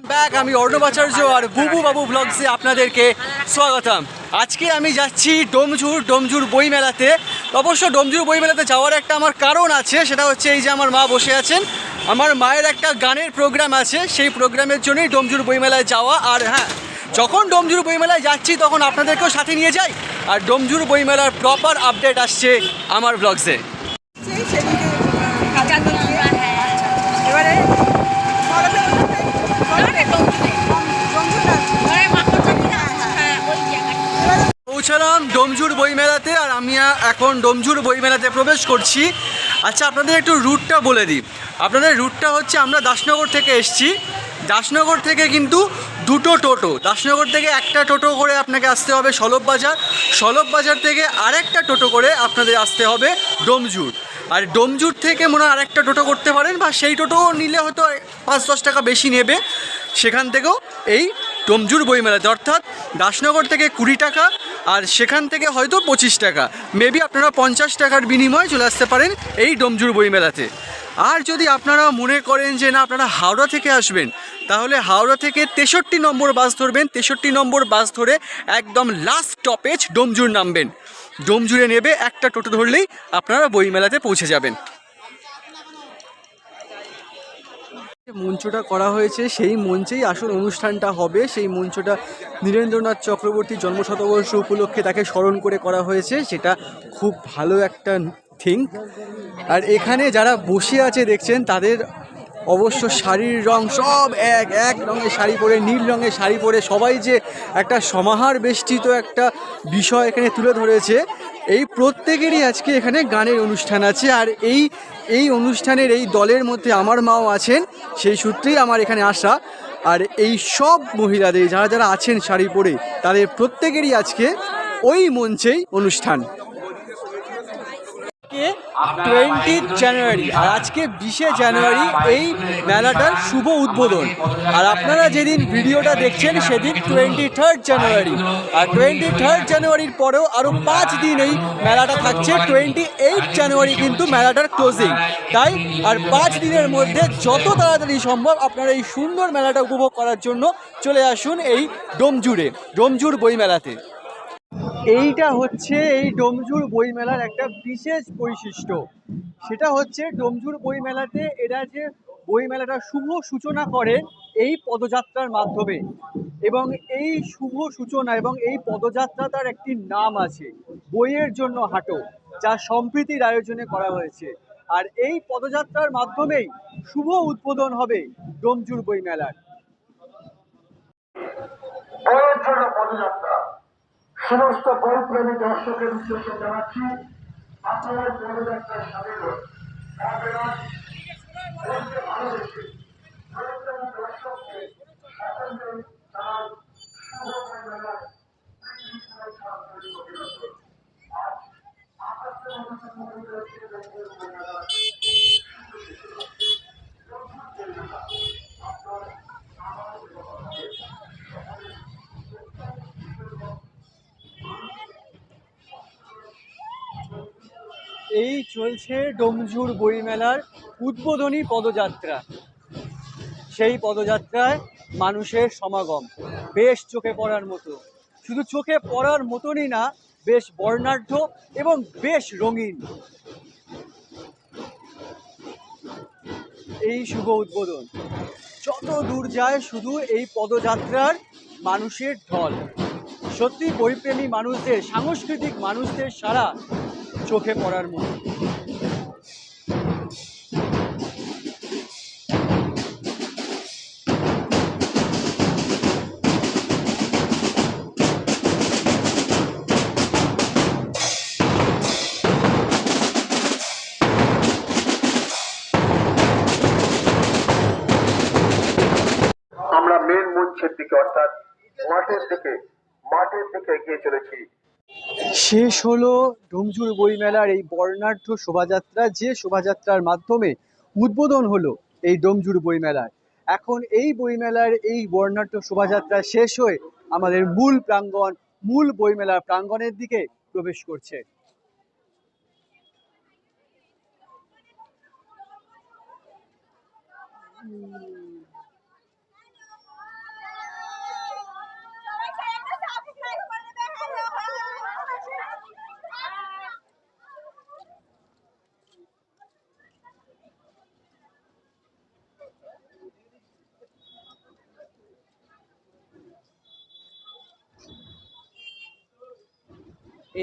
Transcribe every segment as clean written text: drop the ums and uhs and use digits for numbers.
Back আমি অর্ণব আচার্য আর বুবু বাবু ব্লগসে আপনাদেরকে স্বাগতম। আজকে আমি যাচ্ছি ডোমজুর বইমেলাতে। অবশ্য ডোমজুর বইমেলাতে যাওয়ার একটা আমার কারণ আছে, সেটা হচ্ছে এই যে আমার মা বসে আছেন। আমার মায়ের একটা গানের প্রোগ্রাম আছে, সেই প্রোগ্রামের জন্যই ডোমজুর বইমেলায় যাওয়া। আর হ্যাঁ, যখন ডোমজুর বইমেলায় যাচ্ছি তখন আপনাদেরকেও সাথে নিয়ে যাই। আর ডোমজুর বইমেলার প্রপার আপডেট আসছে আমার ব্লগসে। পৌঁছালাম ডোমজুর বইমেলাতে, আর আমি এখন ডোমজুর বইমেলাতে প্রবেশ করছি। আচ্ছা, আপনাদের একটু রুটটা বলে দিই। আপনাদের রুটটা হচ্ছে, আমরা দাসনগর থেকে এসছি। দাসনগর থেকে কিন্তু দুটো টোটো, দাসনগর থেকে একটা টোটো করে আপনাকে আসতে হবে সলভ বাজার, সলভ বাজার থেকে আরেকটা টোটো করে আপনাদের আসতে হবে ডোমজুর। আর ডোমজুর থেকে মনে হয় আরেকটা টোটো করতে পারেন, বা সেই টোটো নিলে হয়তো 5-10 টাকা বেশি নেবে। সেখান থেকেও এই ডোমজুর বইমেলাতে, অর্থাৎ দাসনগর থেকে 20 টাকা, আর সেখান থেকে হয়তো 25 টাকা, মেবি আপনারা 50 টাকার বিনিময়ে চলে আসতে পারেন এই ডোমজুর বইমেলাতে। আর যদি আপনারা মনে করেন যে না, আপনারা হাওড়া থেকে আসবেন, তাহলে হাওড়া থেকে 63 নম্বর বাস ধরবেন। 63 নম্বর বাস ধরে একদম লাস্ট স্টপেজ ডোমজুর নামবেন। ডোমজুরে নেবে একটা টোটো ধরলেই আপনারা বইমেলাতে পৌঁছে যাবেন। মঞ্চটা করা হয়েছে, সেই মঞ্চেই আসল অনুষ্ঠানটা হবে। সেই মঞ্চটা নীরেন্দ্রনাথ চক্রবর্তীর জন্মশতবর্ষ উপলক্ষে তাকে স্মরণ করে করা হয়েছে, সেটা খুব ভালো একটা থিং। আর এখানে যারা বসে আছে দেখছেন, তাদের অবশ্য শাড়ির রং সব এক রঙের শাড়ি পরে, নীল রঙের শাড়ি পরে সবাই যে একটা সমাহার বেষ্টিত একটা বিষয় এখানে তুলে ধরেছে। এই প্রত্যেকেরই আজকে এখানে গানের অনুষ্ঠান আছে, আর এই অনুষ্ঠানের এই দলের মধ্যে আমার মাও আছেন। সেই সূত্রেই আমার এখানে আসা। আর এই সব মহিলাদের যারা যারা আছেন শাড়ি পরে, তাদের প্রত্যেকেরই আজকে ওই মঞ্চেই অনুষ্ঠান। 20 জানুয়ারি আর আজকে 20 জানুয়ারি এই মেলাটার শুভ উদ্বোধন। আর আপনারা যেদিন ভিডিওটা দেখছেন সেদিন 23 জানুয়ারি। আর 23 জানুয়ারির পরেও আরও 5 দিন এই মেলাটা থাকছে। 28 জানুয়ারি কিন্তু মেলাটার ক্লোজিং। তাই আর 5 দিনের মধ্যে যত তাড়াতাড়ি সম্ভব আপনারা এই সুন্দর মেলাটা উপভোগ করার জন্য চলে আসুন এই ডোমজুর বইমেলাতে। এইটা হচ্ছে এই ডোমজুর বইমেলার একটা বিশেষ বৈশিষ্ট্য। সেটা হচ্ছে ডোমজুর বইমেলাতে এরা যে বইমেলাটা শুভ সূচনা করে এই পদযাত্রার মাধ্যমে, এবং এই শুভ সূচনা এবং এই পদযাত্রাটার একটি নাম আছে, বইয়ের জন্য হাঁটো, যা সম্প্রীতির আয়োজনে করা হয়েছে। আর এই পদযাত্রার মাধ্যমেই শুভ উদ্বোধন হবে ডোমজুর বইমেলার। বইয়ের জন্য পদযাত্রা সমস্ত বইপ্রেমী দর্শকের উদ্দেশ্যে জানাচ্ছি, আপনারা পদযাত্রার সাথে ভালোবেসে বইপ্রেমী দর্শককে সকলকে তার শুভ বইমেলার শুভেচ্ছা অভিনন্দন। আজ 28 বইমেলার এই চলছে ডোমজুর বইমেলার উদ্বোধনী পদযাত্রা। সেই পদযাত্রায় মানুষের সমাগম বেশ চোখে পড়ার মতো। শুধু চোখে পড়ার মতনই না, বেশ বর্ণাঢ্য এবং বেশ রঙিন। এই শুভ উদ্বোধন যত দূর যায় শুধু এই পদযাত্রার মানুষের ঢল। সত্যি বইপ্রেমী মানুষদের, সাংস্কৃতিক মানুষদের সারা চোখে পড়ার মতো। আমরা মেন মঞ্চের দিকে, অর্থাৎ মাঠের দিকে এগিয়ে চলেছি। শেষ হলো ডোমজুর বইমেলার এই বর্ণাঢ্য শোভাযাত্রা, যে শোভাযাত্রার মাধ্যমে উদ্বোধন হলো এই ডোমজুর বইমেলার। এখন এই বইমেলার এই বর্ণাঢ্য শোভাযাত্রা শেষ হয়ে আমাদের মূল বইমেলার প্রাঙ্গণের দিকে প্রবেশ করছে।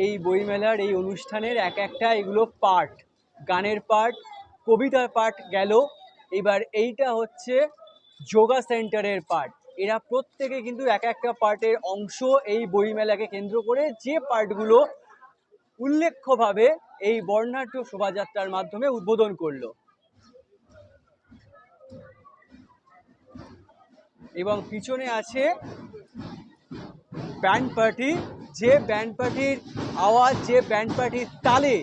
এই বইমেলার এই অনুষ্ঠানের এক একটা এগুলো পার্ট, গানের পার্ট, কবিতার পার্ট গেল। এবার এইটা হচ্ছে যোগা সেন্টারের পার্ট। এরা প্রত্যেকে কিন্তু এক একটা পার্টের অংশ এই বইমেলাকে কেন্দ্র করে, যে পার্টগুলো উল্লেখ্যভাবে এই বর্ণাঢ্য শোভাযাত্রার মাধ্যমে উদ্বোধন করলো। এবং পিছনে আছে ব্যান্ড পার্টি, যে ব্যান্ড পার্টির আওয়াজ, যে ব্যান্ড পার্টির তালে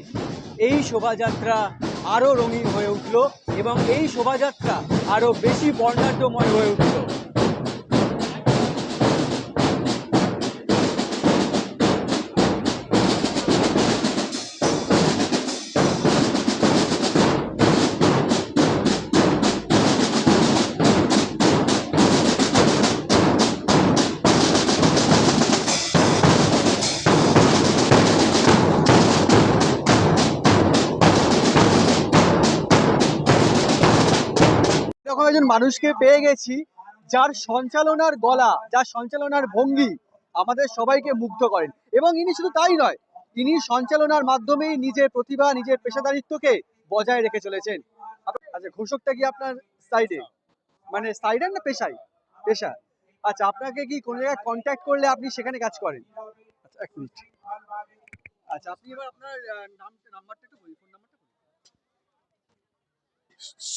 এই শোভাযাত্রা আরও রঙিন হয়ে উঠল এবং এই শোভাযাত্রা আরও বেশি বর্ণাঢ্যময় হয়ে উঠল। এরকম একজন মানুষকে পেয়ে গেছি যার সঞ্চালনার গলা, যার সঞ্চালনার ভঙ্গি আমাদের সবাইকে মুগ্ধ করেন। এবং ইনি শুধু তাই নয়, ইনি সঞ্চালনার মাধ্যমেই নিজের প্রতিভা, নিজের পেশাদারিত্বকে বজায় রেখে চলেছেন। আচ্ছা, ঘোষকটা কি আপনার সাইডে, মানে সাইডে না পেশায়? পেশা। আচ্ছা, আপনাকে কি কোনো জায়গায় কন্ট্যাক্ট করলে আপনি সেখানে কাজ করেন? আচ্ছা, এক মিনিট। আচ্ছা, আপনি এবার আপনার নাম্বারটা একটু বলুন, ফোন নাম্বারটা বলুন।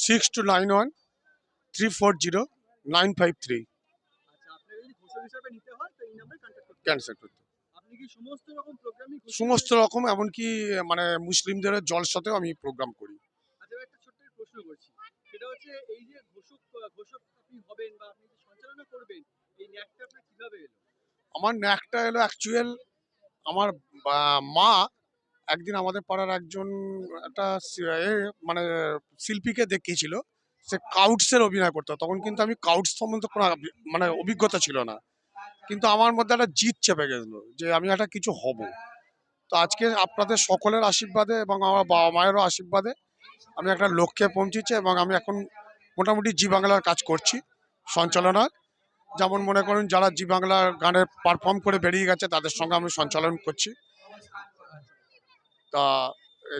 6291-340-953 আচ্ছা, আপনাকে যদি ঘোষক হিসাবে নিতে হয় তো এই নাম্বারে কন্ট্যাক্ট করতে হবে। ক্যান্সেল করতে। আপনি কি সমস্ত রকম প্রোগ্রামই সমস্ত রকম, এমনকি মানে মুসলিমদের জলসাতেও আমি প্রোগ্রাম করি। আচ্ছা, একটা ছোট্ট প্রশ্ন করছি, সেটা হচ্ছে এই যে ঘোষক আপনি হবেন বা আপনি যে সঞ্চালনা করবেন, এই ন্যাকটা আপনার কিভাবে এলো? আমার ন্যাকটা এলো অ্যাকচুয়াল, আমার মা একদিন আমাদের পাড়ার একজন একটা মানে শিল্পীকে দেখিয়েছিল, সে কাউটসের অভিনয় করতো। তখন কিন্তু আমি কাউটস সম্বন্ধে কোনো মানে অভিজ্ঞতা ছিল না, কিন্তু আমার মধ্যে একটা জিদ চেপে গেছিলো যে আমি একটা কিছু হব। তো আজকে আপনাদের সকলের আশীর্বাদে এবং আমার বাবা মায়েরও আশীর্বাদে আমি একটা লক্ষ্যে পৌঁছেছি এবং আমি এখন মোটামুটি জি বাংলার কাজ করছি সঞ্চালনার। যেমন মনে করুন, যারা জি বাংলার গানে পারফর্ম করে বেরিয়ে গেছে তাদের সঙ্গে আমি সঞ্চালন করছি। তা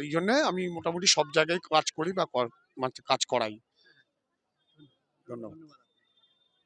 এই জন্যে আমি মোটামুটি সব জায়গায় কাজ করি বা কাজ করাই। ধন্যবাদ।